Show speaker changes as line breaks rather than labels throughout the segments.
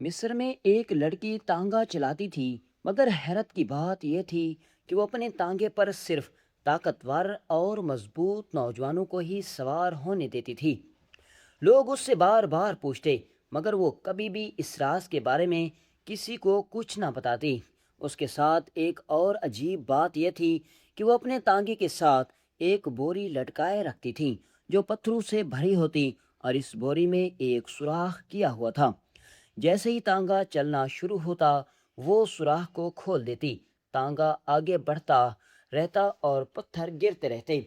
مصر میں ایک لڑکی تانگا چلاتی تھی، مگر حیرت کی بات یہ تھی کہ وہ اپنے تانگے پر صرف طاقتور اور مضبوط نوجوانوں کو ہی سوار ہونے دیتی تھی۔ لوگ اس سے بار بار پوچھتے، مگر وہ کبھی بھی اس راز کے بارے میں کسی کو کچھ نہ بتاتی۔ اس کے ساتھ ایک اور عجیب بات یہ تھی کہ وہ اپنے تانگے کے ساتھ ایک بوری لٹکائے رکھتی تھی جو پتھروں سے بھری ہوتی، اور اس بوری میں ایک سوراخ کیا ہوا تھا۔ جیسے ہی تانگا چلنا شروع ہوتا، وہ سوراخ کو کھول دیتی، تانگا آگے بڑھتا رہتا اور پتھر گرتے رہتے۔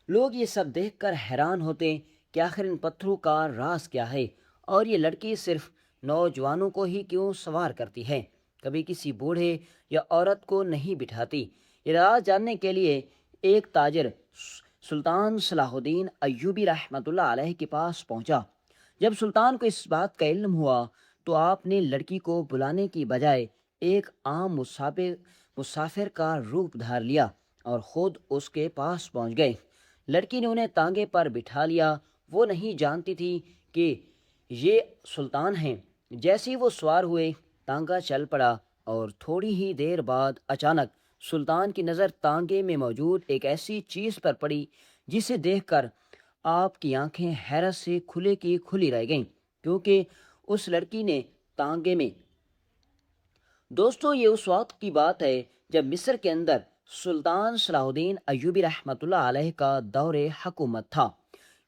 لوگ یہ سب دیکھ کر حیران ہوتے کہ آخر ان پتھروں کا راز کیا ہے، اور یہ لڑکی صرف نوجوانوں کو ہی کیوں سوار کرتی ہے، کبھی کسی بوڑھے یا عورت کو نہیں بٹھاتی۔ یہ راز جاننے کے لیے ایک تاجر سلطان صلاح الدین ایوبی رحمۃ اللہ علیہ کے پاس پہنچا۔ جب سلطان کو اس بات کا علم ہوا تو آپ نے لڑکی کو بلانے کی بجائے ایک عام مسافر کا روپ دھار لیا اور خود اس کے پاس پہنچ گئے۔ لڑکی نے انہیں تانگے پر بٹھا لیا، وہ نہیں جانتی تھی کہ یہ سلطان ہیں۔ جیسے ہی وہ سوار ہوئے، تانگا چل پڑا، اور تھوڑی ہی دیر بعد اچانک سلطان کی نظر تانگے میں موجود ایک ایسی چیز پر پڑی جسے دیکھ کر آپ کی آنکھیں حیرت سے کھلے کی کھلی رہ گئیں، کیونکہ اس لڑکی نے تانگے میں... دوستو، یہ اس وقت کی بات ہے جب مصر کے اندر سلطان صلاح الدین ایوبی رحمۃ اللہ علیہ کا دور حکومت تھا۔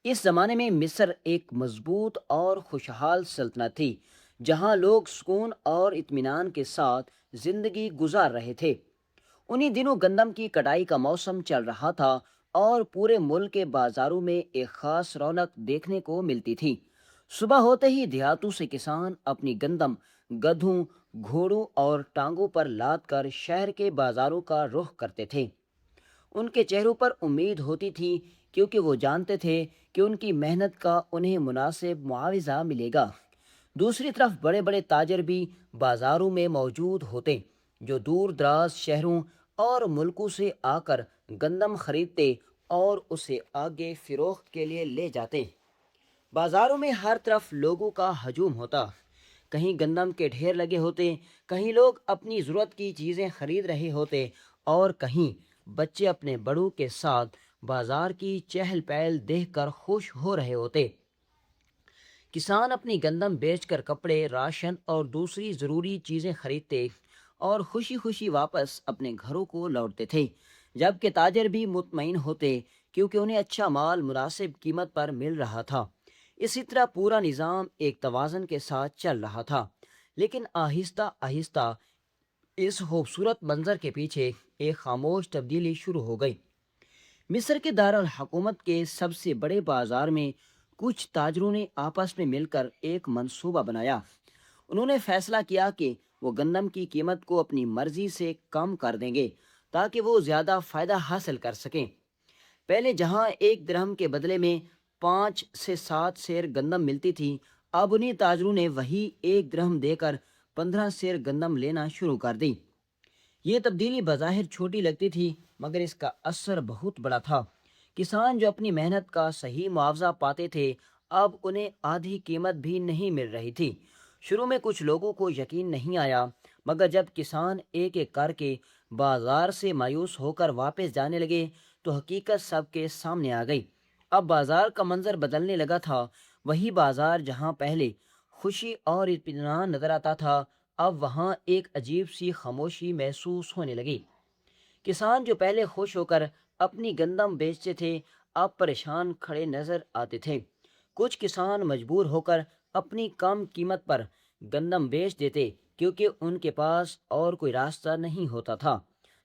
اس زمانے میں مصر ایک مضبوط اور خوشحال سلطنت تھی، جہاں لوگ سکون اور اطمینان کے ساتھ زندگی گزار رہے تھے۔ انہی دنوں گندم کی کٹائی کا موسم چل رہا تھا، اور پورے ملک کے بازاروں میں ایک خاص رونق دیکھنے کو ملتی تھی۔ صبح ہوتے ہی دیہاتوں سے کسان اپنی گندم گدھوں، گھوڑوں اور ٹانگوں پر لاد کر شہر کے بازاروں کا رخ کرتے تھے۔ ان کے چہروں پر امید ہوتی تھی، کیونکہ وہ جانتے تھے کہ ان کی محنت کا انہیں مناسب معاوضہ ملے گا۔ دوسری طرف بڑے بڑے تاجر بھی بازاروں میں موجود ہوتے، جو دور دراز شہروں اور ملکوں سے آ کر گندم خریدتے اور اسے آگے فروخت کے لیے لے جاتے۔ بازاروں میں ہر طرف لوگوں کا ہجوم ہوتا، کہیں گندم کے ڈھیر لگے ہوتے، کہیں لوگ اپنی ضرورت کی چیزیں خرید رہے ہوتے، اور کہیں بچے اپنے بڑوں کے ساتھ بازار کی چہل پہل دیکھ کر خوش ہو رہے ہوتے۔ کسان اپنی گندم بیچ کر کپڑے، راشن اور دوسری ضروری چیزیں خریدتے اور خوشی خوشی واپس اپنے گھروں کو لوٹتے تھے، جبکہ تاجر بھی مطمئن ہوتے، کیونکہ انہیں اچھا مال مناسب قیمت پر مل رہا تھا۔ اسی طرح پورا نظام ایک توازن کے ساتھ چل رہا تھا، لیکن آہستہ آہستہ اس خوبصورت منظر کے پیچھے ایک خاموش تبدیلی شروع ہو گئی۔ مصر کے دارالحکومت کے سب سے بڑے بازار میں کچھ تاجروں نے آپس میں مل کر ایک منصوبہ بنایا۔ انہوں نے فیصلہ کیا کہ وہ گندم کی قیمت کو اپنی مرضی سے کم کر دیں گے، تاکہ وہ زیادہ فائدہ حاصل کر سکیں۔ پہلے جہاں ایک درہم کے بدلے میں 5 سے 7 سیر گندم ملتی تھی، اب انہیں تاجروں نے وہی ایک درہم دے کر 15 سیر گندم لینا شروع کر دی۔ یہ تبدیلی بظاہر چھوٹی لگتی تھی، مگر اس کا اثر بہت بڑا تھا۔ کسان جو اپنی محنت کا صحیح معاوضہ پاتے تھے، اب انہیں آدھی قیمت بھی نہیں مل رہی تھی۔ شروع میں کچھ لوگوں کو یقین نہیں آیا، مگر جب کسان ایک ایک کر کے بازار سے مایوس ہو کر واپس جانے لگے تو حقیقت سب کے سامنے آ گئی۔ اب بازار کا منظر بدلنے لگا تھا۔ وہی بازار جہاں پہلے خوشی اور اطمینان نظر آتا تھا، اب وہاں ایک عجیب سی خاموشی محسوس ہونے لگی۔ کسان جو پہلے خوش ہو کر اپنی گندم بیچتے تھے، اب پریشان کھڑے نظر آتے تھے۔ کچھ کسان مجبور ہو کر اپنی کم قیمت پر گندم بیچ دیتے، کیونکہ ان کے پاس اور کوئی راستہ نہیں ہوتا تھا،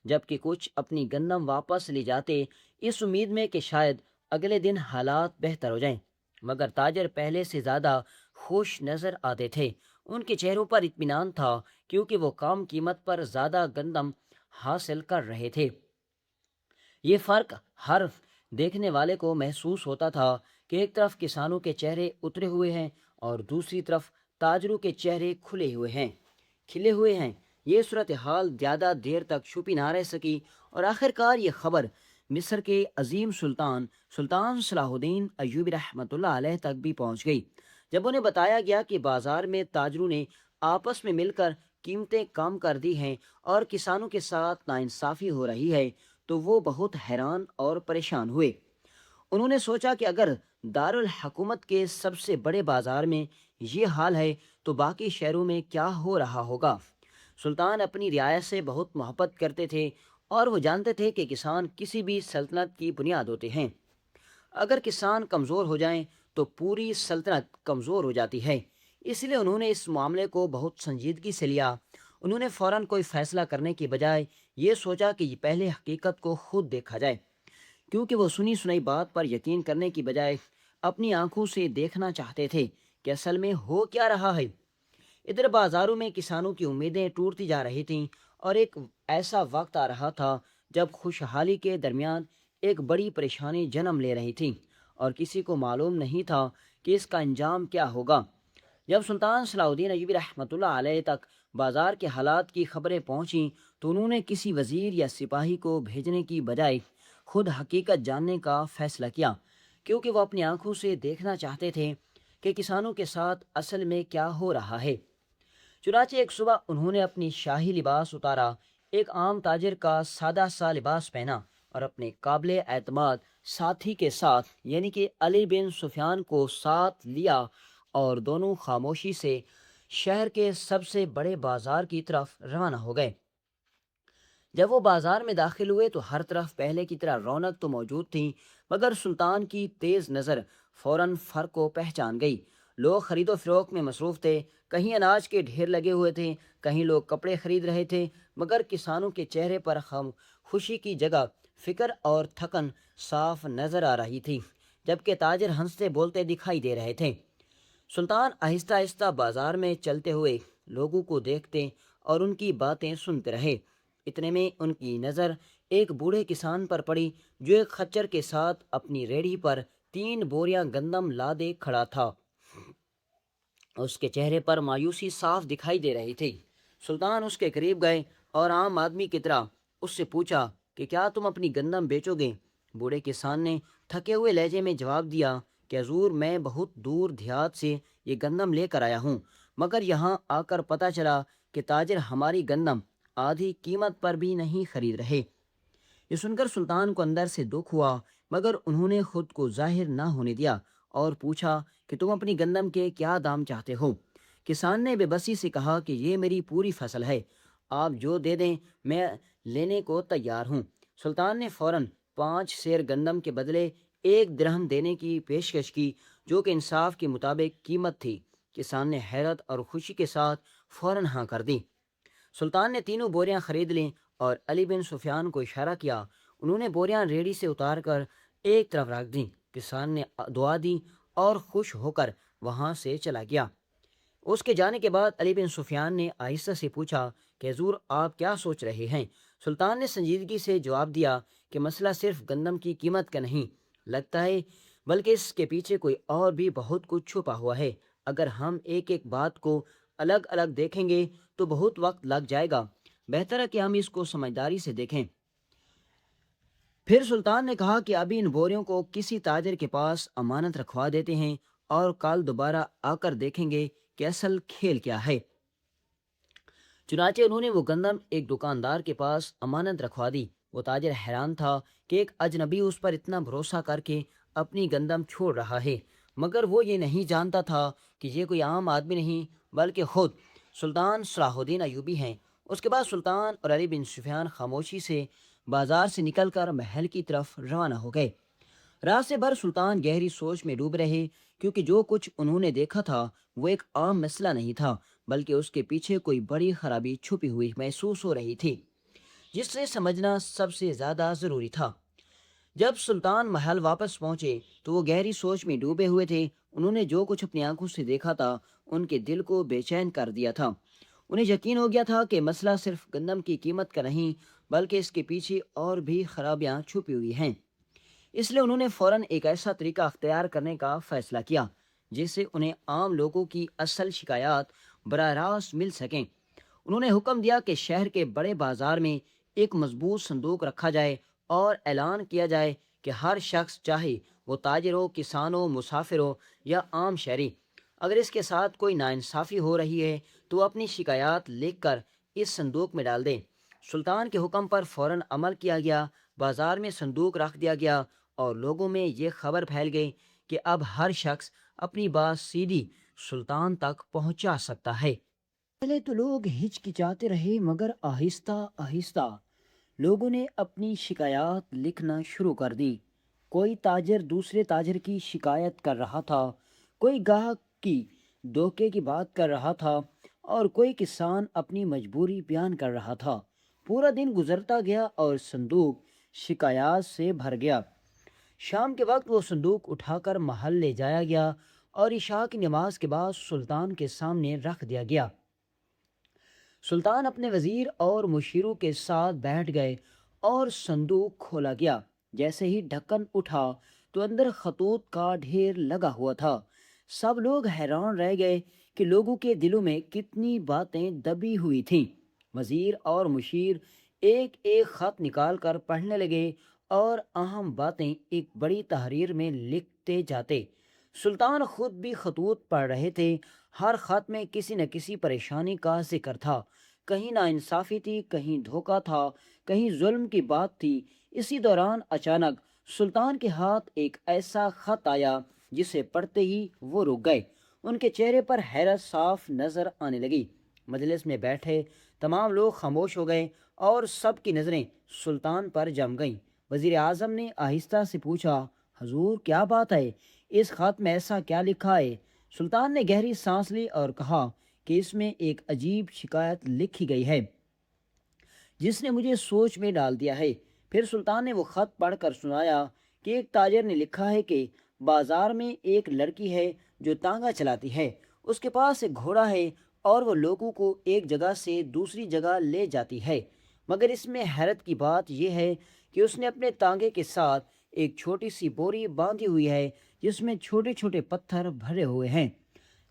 جبکہ کچھ اپنی گندم واپس لے جاتے، اس امید میں کہ شاید اگلے دن حالات بہتر ہو جائیں۔ مگر تاجر پہلے سے زیادہ خوش نظر آتے تھے، ان کے چہروں پر اطمینان تھا، کیونکہ وہ کم قیمت پر زیادہ گندم حاصل کر رہے تھے۔ یہ فرق ہر دیکھنے والے کو محسوس ہوتا تھا کہ ایک طرف کسانوں کے چہرے اترے ہوئے ہیں اور دوسری طرف تاجروں کے چہرے کھلے ہوئے ہیں۔ یہ صورتحال زیادہ دیر تک چھپی نہ رہ سکی، اور آخرکار یہ خبر مصر کے عظیم سلطان صلاح الدین ایوبی رحمۃ اللہ علیہ تک بھی پہنچ گئی۔ جب انہیں بتایا گیا کہ بازار میں تاجروں نے آپس میں مل کر قیمتیں کم کر دی ہیں اور کسانوں کے ساتھ ناانصافی ہو رہی ہے تو وہ بہت حیران اور پریشان ہوئے۔ انہوں نے سوچا کہ اگر دارالحکومت کے سب سے بڑے بازار میں یہ حال ہے تو باقی شہروں میں کیا ہو رہا ہوگا۔ سلطان اپنی رعایا سے بہت محبت کرتے تھے اور وہ جانتے تھے کہ کسان کسی بھی سلطنت کی بنیاد ہوتے ہیں۔ اگر کسان کمزور ہو جائیں تو پوری سلطنت کمزور ہو جاتی ہے۔ اس لیے انہوں نے اس معاملے کو بہت سنجیدگی سے لیا۔ انہوں نے فوراً کوئی فیصلہ کرنے کی بجائے یہ سوچا کہ یہ پہلے حقیقت کو خود دیکھا جائے، کیونکہ وہ سنی سنائی بات پر یقین کرنے کی بجائے اپنی آنکھوں سے دیکھنا چاہتے تھے کہ اصل میں ہو کیا رہا ہے۔ ادھر بازاروں میں کسانوں کی امیدیں ٹوٹتی جا رہی تھیں اور ایک ایسا وقت آ رہا تھا جب خوشحالی کے درمیان ایک بڑی پریشانی جنم لے رہی تھی اور کسی کو معلوم نہیں تھا کہ اس کا انجام کیا ہوگا۔ جب سلطان صلاح الدین ایوبی رحمۃ اللہ علیہ تک بازار کے حالات کی خبریں پہنچیں تو انہوں نے کسی وزیر یا سپاہی کو بھیجنے کی بجائے خود حقیقت جاننے کا فیصلہ کیا، کیونکہ وہ اپنی آنکھوں سے دیکھنا چاہتے تھے کہ کسانوں کے ساتھ اصل میں کیا ہو رہا ہے۔ چنانچہ ایک صبح انہوں نے اپنی شاہی لباس اتارا، ایک عام تاجر کا سادہ سا لباس پہنا اور اپنے قابل اعتماد ساتھی کے ساتھ یعنی کہ علی بن سفیان کو ساتھ لیا اور دونوں خاموشی سے شہر کے سب سے بڑے بازار کی طرف روانہ ہو گئے۔ جب وہ بازار میں داخل ہوئے تو ہر طرف پہلے کی طرح رونق تو موجود تھی، مگر سلطان کی تیز نظر فوراً فرق کو پہچان گئی۔ لوگ خرید و فروخت میں مصروف تھے، کہیں اناج کے ڈھیر لگے ہوئے تھے، کہیں لوگ کپڑے خرید رہے تھے، مگر کسانوں کے چہرے پر خوشی کی جگہ فکر اور تھکن صاف نظر آ رہی تھی، جبکہ تاجر ہنستے بولتے دکھائی دے رہے تھے۔ سلطان آہستہ آہستہ بازار میں چلتے ہوئے لوگوں کو دیکھتے اور ان کی باتیں سنتے رہے۔ اتنے میں ان کی نظر ایک بوڑھے کسان پر پڑی جو ایک خچر کے ساتھ اپنی ریڑھی پر 3 بوریاں گندم لادے کھڑا تھا۔ اس کے چہرے پر مایوسی صاف دکھائی دے رہی تھی۔ سلطان اس کے قریب گئے اور عام آدمی کی طرح اس سے پوچھا کہ کیا تم اپنی گندم بیچو گے؟ بوڑھے کسان نے تھکے ہوئے لہجے میں جواب دیا کہ حضور، میں بہت دور دیہات سے یہ گندم لے کر آیا ہوں، مگر یہاں آ کر پتہ چلا کہ تاجر ہماری گندم آدھی قیمت پر بھی نہیں خرید رہے۔ یہ سن کر سلطان کو اندر سے دکھ ہوا، مگر انہوں نے خود کو ظاہر نہ ہونے دیا اور پوچھا کہ تم اپنی گندم کے کیا دام چاہتے ہو؟ کسان نے بے بسی سے کہا کہ یہ میری پوری فصل ہے، آپ جو دے دیں میں لینے کو تیار ہوں۔ سلطان نے فوراً 5 سیر گندم کے بدلے 1 درہم دینے کی پیشکش کی، جو کہ انصاف کے مطابق قیمت تھی۔ کسان نے حیرت اور خوشی کے ساتھ فوراً ہاں کر دی۔ سلطان نے تینوں بوریاں خرید لیں اور علی بن سفیان کو اشارہ کیا۔ انہوں نے بوریاں ریڑھی سے اتار کر ایک طرف رکھ دیں۔ کسان نے دعا دی اور خوش ہو کر وہاں سے چلا گیا۔ اس کے جانے کے بعد علی بن سفیان نے آہستہ سے پوچھا کہ حضور، آپ کیا سوچ رہے ہیں؟ سلطان نے سنجیدگی سے جواب دیا کہ مسئلہ صرف گندم کی قیمت کا نہیں لگتا ہے، بلکہ اس کے پیچھے کوئی اور بھی بہت کچھ چھپا ہوا ہے۔ اگر ہم ایک ایک بات کو الگ الگ دیکھیں گے تو بہت وقت لگ جائے گا، بہتر ہے کہ ہم اس کو سمجھداری سے دیکھیں۔ پھر سلطان نے کہا کہ ابھی ان بوریوں کو کسی تاجر کے پاس امانت رکھوا دیتے ہیں اور کل دوبارہ آ کر دیکھیں گے کہ اصل کھیل کیا ہے۔ چنانچہ انہوں نے وہ گندم ایک دکاندار کے پاس امانت رکھوا دی۔ وہ تاجر حیران تھا کہ ایک اجنبی اس پر اتنا بھروسہ کر کے اپنی گندم چھوڑ رہا ہے، مگر وہ یہ نہیں جانتا تھا کہ یہ کوئی عام آدمی نہیں بلکہ خود سلطان صلاح الدین ایوبی ہیں۔ اس کے بعد سلطان اور علی بن سفیان خاموشی سے بازار سے نکل کر محل کی طرف روانہ ہو گئے۔ راستے بھر سلطان گہری سوچ میں ڈوب رہے، کیونکہ جو کچھ انہوں نے دیکھا تھا وہ ایک عام مسئلہ نہیں تھا، بلکہ اس کے پیچھے کوئی بڑی خرابی چھپی ہوئی محسوس ہو رہی تھی، جس سے سمجھنا سب سے زیادہ ضروری تھا۔ جب سلطان محل واپس پہنچے تو وہ گہری سوچ میں ڈوبے ہوئے تھے۔ انہوں نے جو کچھ اپنی آنکھوں سے دیکھا تھا ان کے دل کو بے چین کر دیا تھا۔ انہیں یقین ہو گیا تھا کہ مسئلہ صرف گندم کی قیمت کا نہیں بلکہ اس کے پیچھے اور بھی خرابیاں چھپی ہوئی ہیں۔ اس لیے انہوں نے فوراً ایک ایسا طریقہ اختیار کرنے کا فیصلہ کیا جس سے انہیں عام لوگوں کی اصل شکایات براہ راست مل سکیں۔ انہوں نے حکم دیا کہ شہر کے بڑے بازار میں ایک مضبوط صندوق رکھا جائے اور اعلان کیا جائے کہ ہر شخص، چاہے وہ تاجر ہو، کسان ہو، مسافر ہو یا عام شہری، اگر اس کے ساتھ کوئی ناانصافی ہو رہی ہے تو وہ اپنی شکایات لکھ کر اس صندوق میں ڈال دے۔ سلطان کے حکم پر فوراً عمل کیا گیا، بازار میں صندوق رکھ دیا گیا اور لوگوں میں یہ خبر پھیل گئی کہ اب ہر شخص اپنی بات سیدھی سلطان تک پہنچا سکتا ہے۔ پہلے تو لوگ ہچکچاتے رہے، مگر آہستہ آہستہ لوگوں نے اپنی شکایات لکھنا شروع کر دی۔ کوئی تاجر دوسرے تاجر کی شکایت کر رہا تھا، کوئی گاہک کی دھوکے کی بات کر رہا تھا اور کوئی کسان اپنی مجبوری بیان کر رہا تھا۔ پورا دن گزرتا گیا اور صندوق شکایات سے بھر گیا۔ شام کے وقت وہ صندوق اٹھا کر محل لے جایا گیا اور عشاء کی نماز کے بعد سلطان کے سامنے رکھ دیا گیا۔ سلطان اپنے وزیر اور مشیروں کے ساتھ بیٹھ گئے اور صندوق کھولا گیا۔ جیسے ہی ڈھکن اٹھا تو اندر خطوط کا ڈھیر لگا ہوا تھا۔ سب لوگ حیران رہ گئے کہ لوگوں کے دلوں میں کتنی باتیں دبی ہوئی تھیں۔ وزیر اور مشیر ایک ایک خط نکال کر پڑھنے لگے اور اہم باتیں ایک بڑی تحریر میں لکھتے جاتے۔ سلطان خود بھی خطوط پڑھ رہے تھے۔ ہر خط میں کسی نہ کسی پریشانی کا ذکر تھا، کہیں ناانصافی تھی، کہیں دھوکہ تھا، کہیں ظلم کی بات تھی۔ اسی دوران اچانک سلطان کے ہاتھ ایک ایسا خط آیا جسے پڑھتے ہی وہ رک گئے۔ ان کے چہرے پر حیرت صاف نظر آنے لگی۔ مجلس میں بیٹھے تمام لوگ خاموش ہو گئے اور سب کی نظریں سلطان پر جم گئیں۔ وزیر اعظم نے آہستہ سے پوچھا، حضور کیا بات ہے؟ اس خط میں ایسا کیا لکھا ہے؟ سلطان نے گہری سانس لی اور کہا کہ اس میں ایک عجیب شکایت لکھی گئی ہے جس نے مجھے سوچ میں ڈال دیا ہے۔ پھر سلطان نے وہ خط پڑھ کر سنایا کہ ایک تاجر نے لکھا ہے کہ بازار میں ایک لڑکی ہے جو تانگا چلاتی ہے، اس کے پاس ایک گھوڑا ہے اور وہ لوگوں کو ایک جگہ سے دوسری جگہ لے جاتی ہے، مگر اس میں حیرت کی بات یہ ہے کہ اس نے اپنے تانگے کے ساتھ ایک چھوٹی سی بوری باندھی ہوئی ہے جس میں چھوٹے چھوٹے پتھر بھرے ہوئے ہیں۔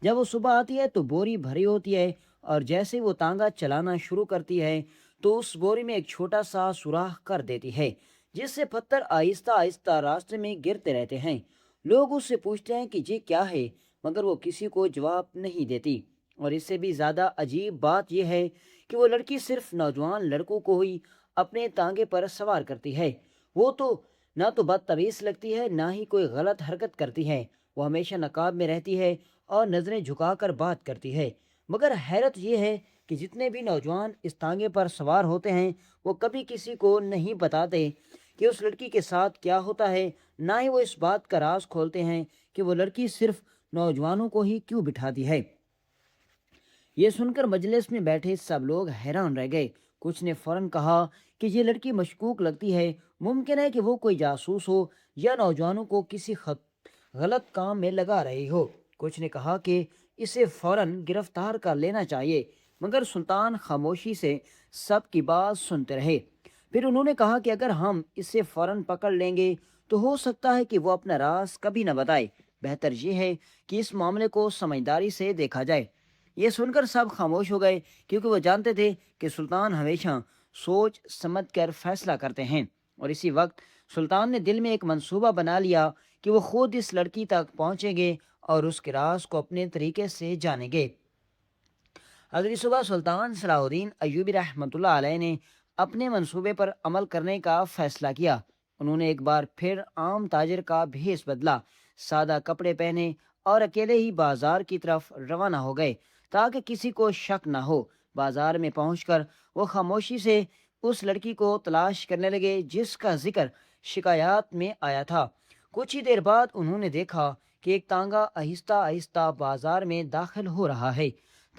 جب وہ صبح آتی ہے تو بوری بھری ہوتی ہے اور جیسے وہ تانگا چلانا شروع کرتی ہے تو اس بوری میں ایک چھوٹا سا سوراخ کر دیتی ہے جس سے پتھر آہستہ آہستہ راستے میں گرتے رہتے ہیں۔ لوگ اس سے پوچھتے ہیں کہ یہ کیا ہے، مگر وہ کسی کو جواب نہیں دیتی۔ اور اس سے بھی زیادہ عجیب بات یہ ہے کہ وہ لڑکی صرف نوجوان لڑکوں کو ہی اپنے تانگے پر سوار کرتی ہے۔ وہ تو نہ تو بدتمیز لگتی ہے، نہ ہی کوئی غلط حرکت کرتی ہے۔ وہ ہمیشہ نقاب میں رہتی ہے اور نظریں جھکا کر بات کرتی ہے۔ مگر حیرت یہ ہے کہ جتنے بھی نوجوان اس تانگے پر سوار ہوتے ہیں وہ کبھی کسی کو نہیں بتاتے کہ اس لڑکی کے ساتھ کیا ہوتا ہے، نہ ہی وہ اس بات کا راز کھولتے ہیں کہ وہ لڑکی صرف نوجوانوں کو ہی کیوں بٹھاتی ہے۔ یہ سن کر مجلس میں بیٹھے سب لوگ حیران رہ گئے۔ کچھ نے فوراً کہا کہ یہ لڑکی مشکوک لگتی ہے، ممکن ہے کہ وہ کوئی جاسوس ہو یا نوجوانوں کو کسی غلط کام میں لگا رہی ہو۔ کچھ نے کہا کہ اسے فوراً گرفتار کر لینا چاہیے، مگر سلطان خاموشی سے سب کی بات سنتے رہے۔ پھر انہوں نے کہا کہ اگر ہم اسے فوراً پکڑ لیں گے تو ہو سکتا ہے کہ وہ اپنا راز کبھی نہ بتائے۔ بہتر یہ ہے کہ اس معاملے کو سمجھداری سے دیکھا جائے۔ یہ سن کر سب خاموش ہو گئے کیونکہ وہ جانتے تھے کہ سلطان ہمیشہ سوچ سمجھ کر فیصلہ کرتے ہیں۔ اور اسی وقت سلطان نے دل میں ایک منصوبہ بنا لیا کہ وہ خود اس لڑکی تک پہنچیں گے اور اس کے راز کو اپنے طریقے سے جانیں گے۔ اگلی صبح سلطان صلاح الدین ایوبی رحمۃ اللہ علیہ نے اپنے منصوبے پر عمل کرنے کا فیصلہ کیا۔ انہوں نے ایک بار پھر عام تاجر کا بھیس بدلا، سادہ کپڑے پہنے اور اکیلے ہی بازار کی طرف روانہ ہو گئے تاکہ کسی کو شک نہ ہو۔ بازار میں پہنچ کر وہ خاموشی سے اس لڑکی کو تلاش کرنے لگے جس کا ذکر شکایات میں آیا تھا۔ کچھ ہی دیر بعد انہوں نے دیکھا کہ ایک تانگا آہستہ آہستہ بازار میں داخل ہو رہا ہے۔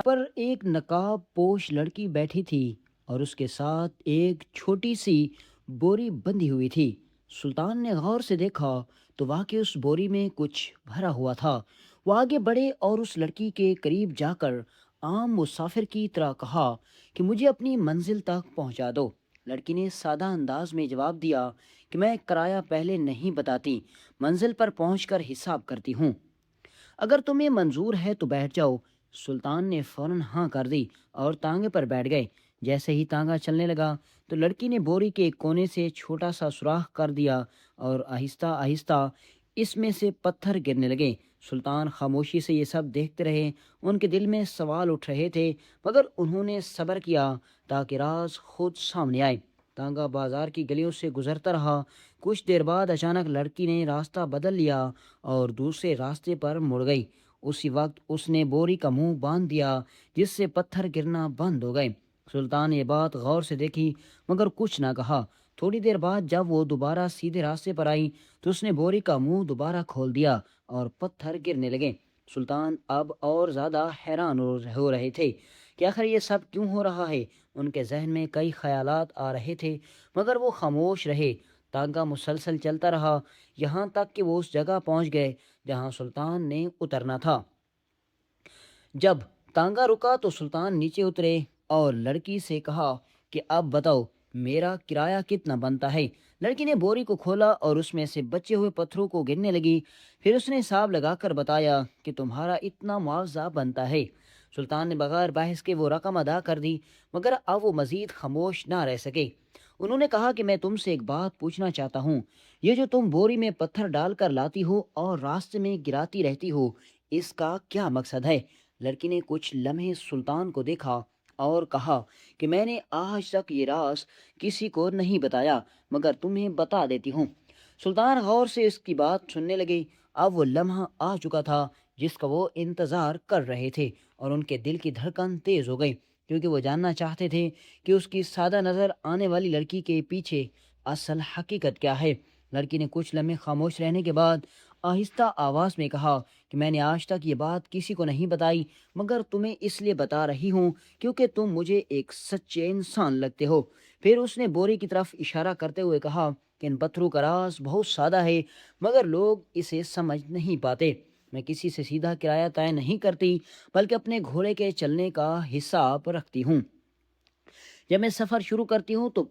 پر ایک نقاب پوش لڑکی بیٹھی تھی اور اس کے ساتھ ایک چھوٹی سی بوری بندھی ہوئی تھی۔ سلطان نے غور سے دیکھا تو واقعی اس بوری میں کچھ بھرا ہوا تھا۔ وہ آگے بڑھے اور اس لڑکی کے قریب جا کر عام مسافر کی طرح کہا کہ مجھے اپنی منزل تک پہنچا دو۔ لڑکی نے سادہ انداز میں جواب دیا کہ میں کرایہ پہلے نہیں بتاتی، منزل پر پہنچ کر حساب کرتی ہوں۔ اگر تمہیں منظور ہے تو بیٹھ جاؤ۔ سلطان نے فوراً ہاں کر دی اور تانگے پر بیٹھ گئے۔ جیسے ہی تانگا چلنے لگا تو لڑکی نے بوری کے ایک کونے سے چھوٹا سا سوراخ کر دیا اور آہستہ آہستہ اس میں سے پتھر گرنے لگے۔ سلطان خاموشی سے یہ سب دیکھتے رہے۔ ان کے دل میں سوال اٹھ رہے تھے، مگر انہوں نے صبر کیا تاکہ راز خود سامنے آئے۔ تانگا بازار کی گلیوں سے گزرتا رہا۔ کچھ دیر بعد اچانک لڑکی نے راستہ بدل لیا اور دوسرے راستے پر مڑ گئی۔ اسی وقت اس نے بوری کا منہ باندھ دیا، جس سے پتھر گرنا بند ہو گئے۔ سلطان نے یہ بات غور سے دیکھی مگر کچھ نہ کہا۔ تھوڑی دیر بعد جب وہ دوبارہ سیدھے راستے پر آئی تو اس نے بوری کا منہ دوبارہ کھول دیا اور پتھر گرنے لگے۔ سلطان اب اور زیادہ حیران ہو رہے تھے کہ آخر یہ سب کیوں ہو رہا ہے۔ ان کے ذہن میں کئی خیالات آ رہے تھے مگر وہ خاموش رہے۔ تانگا مسلسل چلتا رہا یہاں تک کہ وہ اس جگہ پہنچ گئے جہاں سلطان نے اترنا تھا۔ جب تانگا رکا تو سلطان نیچے اترے اور لڑکی سے کہا کہ اب بتاؤ میرا کرایہ کتنا بنتا ہے۔ لڑکی نے بوری کو کھولا اور اس میں سے بچے ہوئے پتھروں کو گننے لگی۔ پھر اس نے حساب لگا کر بتایا کہ تمہارا اتنا معاوضہ بنتا ہے۔ سلطان نے بغیر بحث کے وہ رقم ادا کر دی مگر اب وہ مزید خاموش نہ رہ سکے۔ انہوں نے کہا کہ میں تم سے ایک بات پوچھنا چاہتا ہوں، یہ جو تم بوری میں پتھر ڈال کر لاتی ہو اور راستے میں گراتی رہتی ہو، اس کا کیا مقصد ہے؟ لڑکی نے کچھ لمحے سلطان کو دیکھا اور کہا کہ میں نے آج تک یہ راز کسی کو نہیں بتایا مگر تمہیں بتا دیتی ہوں۔ سلطان غور سے اس کی بات سننے لگے۔ اب وہ لمحہ آ چکا تھا جس کا وہ انتظار کر رہے تھے اور ان کے دل کی دھڑکن تیز ہو گئی کیونکہ وہ جاننا چاہتے تھے کہ اس کی سادہ نظر آنے والی لڑکی کے پیچھے اصل حقیقت کیا ہے۔ لڑکی نے کچھ لمحے خاموش رہنے کے بعد آہستہ آواز میں کہا کہ میں نے آج تک یہ بات کسی کو نہیں بتائی مگر تمہیں اس لیے بتا رہی ہوں کیونکہ تم مجھے ایک سچے انسان لگتے ہو۔ پھر اس نے بوری کی طرف اشارہ کرتے ہوئے کہا کہ ان پتھروں کا راز بہت سادہ ہے مگر لوگ اسے سمجھ نہیں پاتے۔ میں کسی سے سیدھا کرایہ طے نہیں کرتی بلکہ اپنے گھوڑے کے چلنے کا حساب رکھتی ہوں۔ جب میں سفر شروع کرتی ہوں تو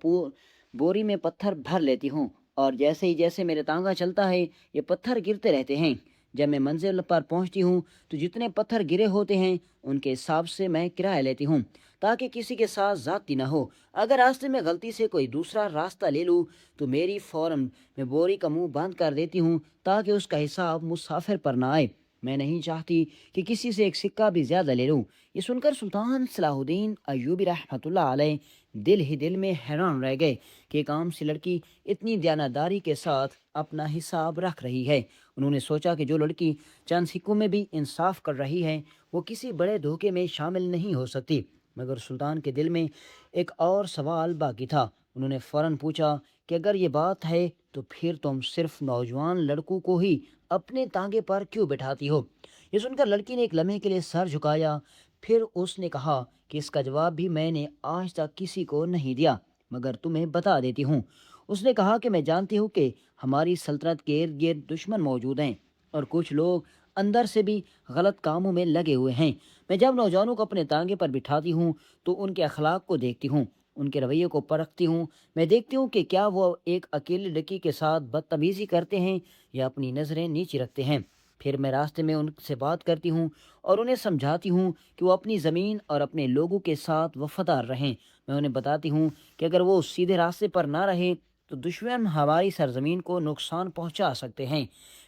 بوری میں پتھر بھر لیتی ہوں اور جیسے میرے تانگا چلتا ہے یہ پتھر گرتے رہتے ہیں۔ جب میں منزل پر پہنچتی ہوں تو جتنے پتھر گرے ہوتے ہیں ان کے حساب سے میں کرایہ لیتی ہوں تاکہ کسی کے ساتھ زیادتی نہ ہو۔ اگر راستے میں غلطی سے کوئی دوسرا راستہ لے لوں تو فوراً میں بوری کا منہ بند کر دیتی ہوں تاکہ اس کا حساب مسافر پر نہ آئے۔ میں نہیں چاہتی کہ کسی سے ایک سکہ بھی زیادہ لے لوں۔ یہ سن کر سلطان صلاح الدین ایوبی رحمۃ اللہ علیہ دل ہی دل میں حیران رہ گئے کہ ایک عام سی لڑکی اتنی دیانتداری کے ساتھ اپنا حساب رکھ رہی ہے۔ انہوں نے سوچا کہ جو لڑکی چند سکوں میں بھی انصاف کر رہی ہے وہ کسی بڑے دھوکے میں شامل نہیں ہو سکتی۔ مگر سلطان کے دل میں ایک اور سوال باقی تھا۔ انہوں نے فوراً پوچھا کہ اگر یہ بات ہے تو پھر تم صرف نوجوان لڑکوں کو ہی اپنے تانگے پر کیوں بٹھاتی ہو؟ یہ سن کر لڑکی نے ایک لمحے کے لیے سر جھکایا، پھر اس نے کہا کہ اس کا جواب بھی میں نے آج تک کسی کو نہیں دیا مگر تمہیں بتا دیتی ہوں۔ اس نے کہا کہ میں جانتی ہوں کہ ہماری سلطنت کے ارد گرد دشمن موجود ہیں اور کچھ لوگ اندر سے بھی غلط کاموں میں لگے ہوئے ہیں۔ میں جب نوجوانوں کو اپنے تانگے پر بٹھاتی ہوں تو ان کے اخلاق کو دیکھتی ہوں، ان کے رویے کو پرکھتی ہوں۔ میں دیکھتی ہوں کہ کیا وہ ایک اکیلی لڑکی کے ساتھ بدتمیزی کرتے ہیں یا اپنی نظریں نیچی رکھتے ہیں۔ پھر میں راستے میں ان سے بات کرتی ہوں اور انہیں سمجھاتی ہوں کہ وہ اپنی زمین اور اپنے لوگوں کے ساتھ وفادار رہیں۔ میں انہیں بتاتی ہوں کہ اگر وہ سیدھے راستے پر نہ رہیں تو دشمن ہماری سرزمین کو نقصان پہنچا سکتے ہیں۔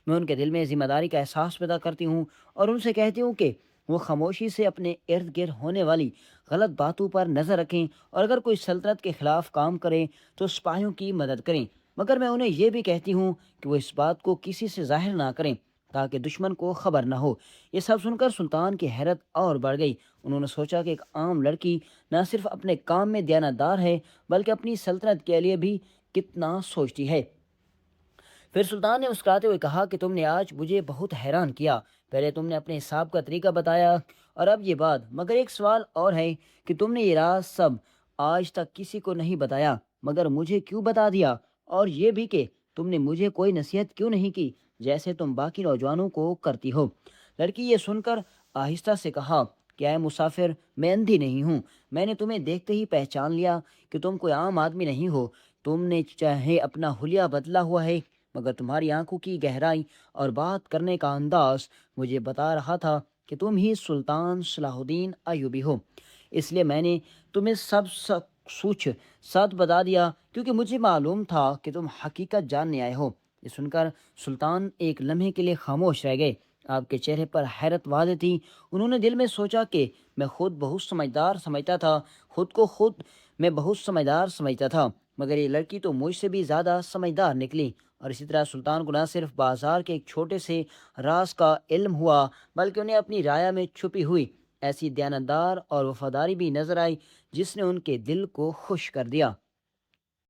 میں ان کے دل میں ذمہ داری کا احساس پیدا کرتی ہوں اور ان سے کہتی ہوں کہ وہ خاموشی سے اپنے ارد گرد ہونے والی غلط باتوں پر نظر رکھیں اور اگر کوئی سلطنت کے خلاف کام کریں تو سپاہیوں کی مدد کریں۔ مگر میں انہیں یہ بھی کہتی ہوں کہ وہ اس بات کو کسی سے ظاہر نہ کریں تاکہ دشمن کو خبر نہ ہو۔ یہ سب سن کر سلطان کی حیرت اور بڑھ گئی۔ انہوں نے سوچا کہ ایک عام لڑکی نہ صرف اپنے کام میں دیانتدار ہے بلکہ اپنی سلطنت کے لیے بھی کتنا سوچتی ہے۔ پھر سلطان نے مسکراتے ہوئے کہا کہ تم نے آج مجھے بہت حیران کیا۔ پہلے تم نے اپنے حساب کا طریقہ بتایا اور اب یہ بات، مگر ایک سوال اور ہے کہ تم نے یہ راز سب آج تک کسی کو نہیں بتایا مگر مجھے کیوں بتا دیا، اور یہ بھی کہ تم نے مجھے کوئی نصیحت کیوں نہیں کی جیسے تم باقی نوجوانوں کو کرتی ہو۔ لڑکی یہ سن کر آہستہ سے کہا کہ اے مسافر، میں اندھی نہیں ہوں، میں نے تمہیں دیکھتے ہی پہچان لیا کہ تم کوئی عام آدمی نہیں ہو۔ تم نے چاہے اپنا حلیہ بدلا ہوا ہے مگر تمہاری آنکھوں کی گہرائی اور بات کرنے کا انداز مجھے بتا رہا تھا کہ تم ہی سلطان صلاح الدین ایوبی ہو۔ اس لیے میں نے تمہیں سب سوچ سچ بتا دیا کیونکہ مجھے معلوم تھا کہ تم حقیقت جاننے آئے ہو۔ یہ سن کر سلطان ایک لمحے کے لیے خاموش رہ گئے۔ آپ کے چہرے پر حیرت واضح تھی۔ انہوں نے دل میں سوچا کہ میں خود بہت سمجھدار سمجھتا تھا، خود میں بہت سمجھدار سمجھتا تھا، مگر یہ لڑکی تو مجھ سے بھی زیادہ سمجھدار نکلی۔ اور اسی طرح سلطان کو نہ صرف بازار کے ایک چھوٹے سے راز کا علم ہوا، بلکہ انہیں اپنی رایا میں چھپی ہوئی ایسی دیانتدار اور وفاداری بھی نظر آئی جس نے ان کے دل کو خوش کر دیا۔